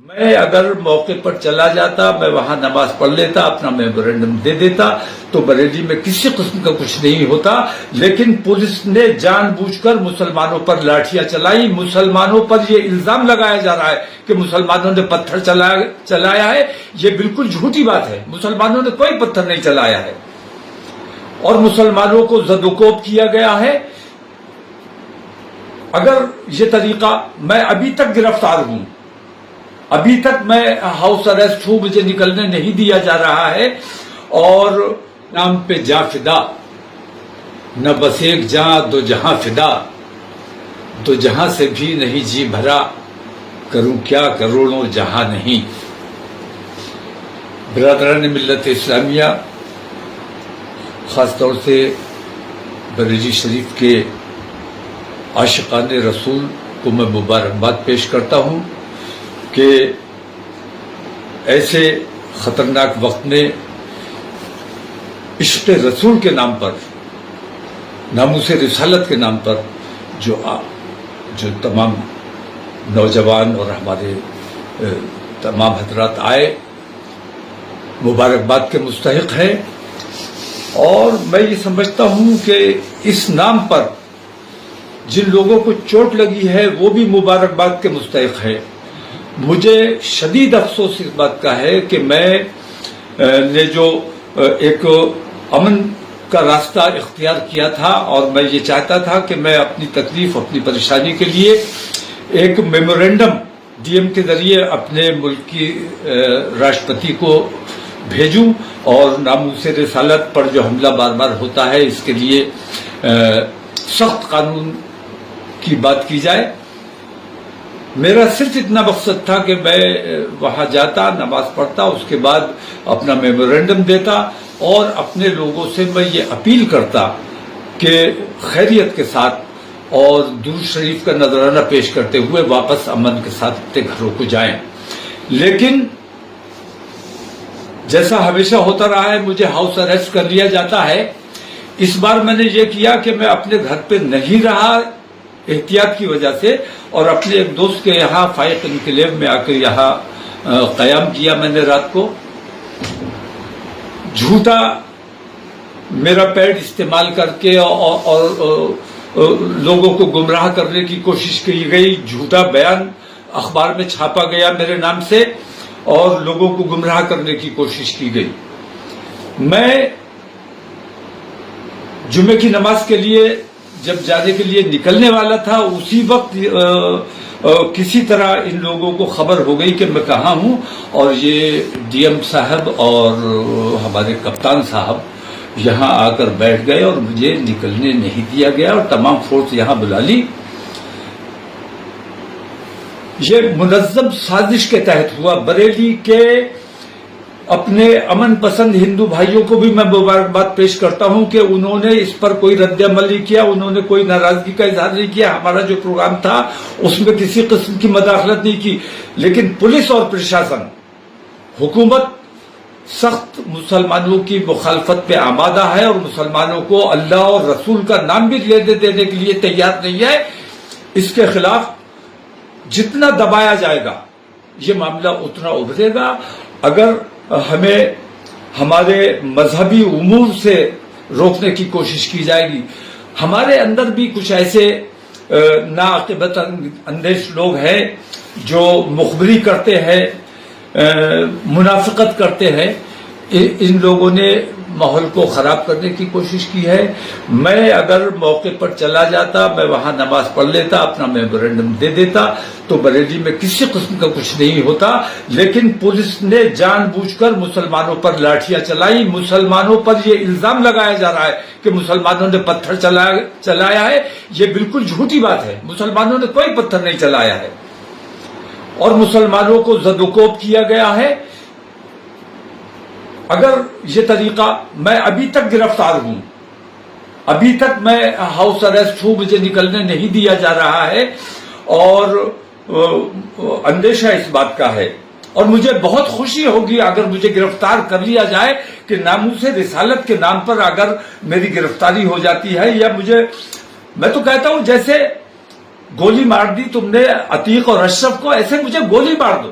میں اگر موقع پر چلا جاتا، میں وہاں نماز پڑھ لیتا، اپنا میمورینڈم دے دیتا تو بریلی میں کسی قسم کا کچھ نہیں ہوتا، لیکن پولیس نے جان بوجھ کر مسلمانوں پر لاٹھیاں چلائی، مسلمانوں پر یہ الزام لگایا جا رہا ہے کہ مسلمانوں نے پتھر چلایا ہے۔ یہ بالکل جھوٹی بات ہے، مسلمانوں نے کوئی پتھر نہیں چلایا ہے اور مسلمانوں کو زد و کوب کیا گیا ہے۔ اگر یہ طریقہ، میں ابھی تک گرفتار ہوں، ابھی تک میں ہاؤس اریسٹ ہوں، مجھے نکلنے نہیں دیا جا رہا ہے، اور نام پہ جاں فدا، نہ بس ایک جاں دو جہاں فدا، دو جہاں سے بھی نہیں جی بھرا، کروں کیا کروڑوں جہاں نہیں۔ برادران ملت اسلامیہ، خاص طور سے بریلی شریف کے عاشقان رسول کو میں مبارکباد پیش کرتا ہوں کہ ایسے خطرناک وقت میں عشق رسول کے نام پر، ناموس رسالت کے نام پر جو تمام نوجوان اور ہمارے تمام حضرات آئے، مبارکباد کے مستحق ہیں۔ اور میں یہ سمجھتا ہوں کہ اس نام پر جن لوگوں کو چوٹ لگی ہے وہ بھی مبارکباد کے مستحق ہے۔ مجھے شدید افسوس اس بات کا ہے کہ میں نے جو ایک امن کا راستہ اختیار کیا تھا، اور میں یہ چاہتا تھا کہ میں اپنی تکلیف، اپنی پریشانی کے لیے ایک میمورینڈم ڈی ایم کے ذریعے اپنے ملک کی راشٹرپتی کو بھیجوں، اور ناموس رسالت پر جو حملہ بار بار ہوتا ہے اس کے لیے سخت قانون کی بات کی جائے۔ میرا صرف اتنا مقصد تھا کہ میں وہاں جاتا، نماز پڑھتا، اس کے بعد اپنا میمورینڈم دیتا، اور اپنے لوگوں سے میں یہ اپیل کرتا کہ خیریت کے ساتھ اور درود شریف کا نذرانہ پیش کرتے ہوئے واپس امن کے ساتھ اپنے گھروں کو جائیں۔ لیکن جیسا ہمیشہ ہوتا رہا ہے، مجھے ہاؤس اریسٹ کر لیا جاتا ہے۔ اس بار میں نے یہ کیا کہ میں اپنے گھر پہ نہیں رہا احتیاط کی وجہ سے، اور اپنے ایک دوست کے یہاں فائق انکلیو میں آ کر یہاں قیام کیا میں نے رات کو۔ جھوٹا میرا پیڈ استعمال کر کے اور لوگوں کو گمراہ کرنے کی کوشش کی گئی، جھوٹا بیان اخبار میں چھاپا گیا میرے نام سے اور لوگوں کو گمراہ کرنے کی کوشش کی گئی۔ میں جمعے کی نماز کے لیے جب جانے کے لیے نکلنے والا تھا، اسی وقت کسی طرح ان لوگوں کو خبر ہو گئی کہ میں کہاں ہوں، اور یہ ڈی ایم صاحب اور ہمارے کپتان صاحب یہاں آ کر بیٹھ گئے اور مجھے نکلنے نہیں دیا گیا، اور تمام فورس یہاں بلا لی۔ یہ منظم سازش کے تحت ہوا۔ بریلی کے اپنے امن پسند ہندو بھائیوں کو بھی میں مبارکباد پیش کرتا ہوں کہ انہوں نے اس پر کوئی رد عمل نہیں کیا، انہوں نے کوئی ناراضگی کا اظہار نہیں کیا۔ ہمارا جو پروگرام تھا اس میں کسی قسم کی مداخلت نہیں کی، لیکن پولیس اور پرشاسن، حکومت سخت مسلمانوں کی مخالفت پہ آمادہ ہے، اور مسلمانوں کو اللہ اور رسول کا نام بھی لینے دینے کے لیے تیار نہیں ہے۔ اس کے خلاف جتنا دبایا جائے گا یہ معاملہ اتنا ابھرے گا۔ اگر ہمیں ہمارے مذہبی امور سے روکنے کی کوشش کی جائے گی، ہمارے اندر بھی کچھ ایسے ناعاقبت اندیش لوگ ہیں جو مخبری کرتے ہیں، منافقت کرتے ہیں، ان لوگوں نے ماحول کو خراب کرنے کی کوشش کی ہے۔ میں اگر موقع پر چلا جاتا، میں وہاں نماز پڑھ لیتا، اپنا میمورینڈم دے دیتا تو بریلی میں کسی قسم کا کچھ نہیں ہوتا، لیکن پولیس نے جان بوجھ کر مسلمانوں پر لاٹھیاں چلائی، مسلمانوں پر یہ الزام لگایا جا رہا ہے کہ مسلمانوں نے پتھر چلایا ہے۔ یہ بالکل جھوٹی بات ہے، مسلمانوں نے کوئی پتھر نہیں چلایا ہے، اور مسلمانوں کو زد و کوب کیا گیا ہے۔ اگر یہ طریقہ، میں ابھی تک گرفتار ہوں، ابھی تک میں ہاؤس اریسٹ ہوں، مجھے نکلنے نہیں دیا جا رہا ہے، اور اندیشہ اس بات کا ہے، اور مجھے بہت خوشی ہوگی اگر مجھے گرفتار کر لیا جائے کہ ناموس رسالت کے نام پر اگر میری گرفتاری ہو جاتی ہے، یا میں تو کہتا ہوں جیسے گولی مار دی تم نے عتیق اور اشرف کو، ایسے مجھے گولی مار دو،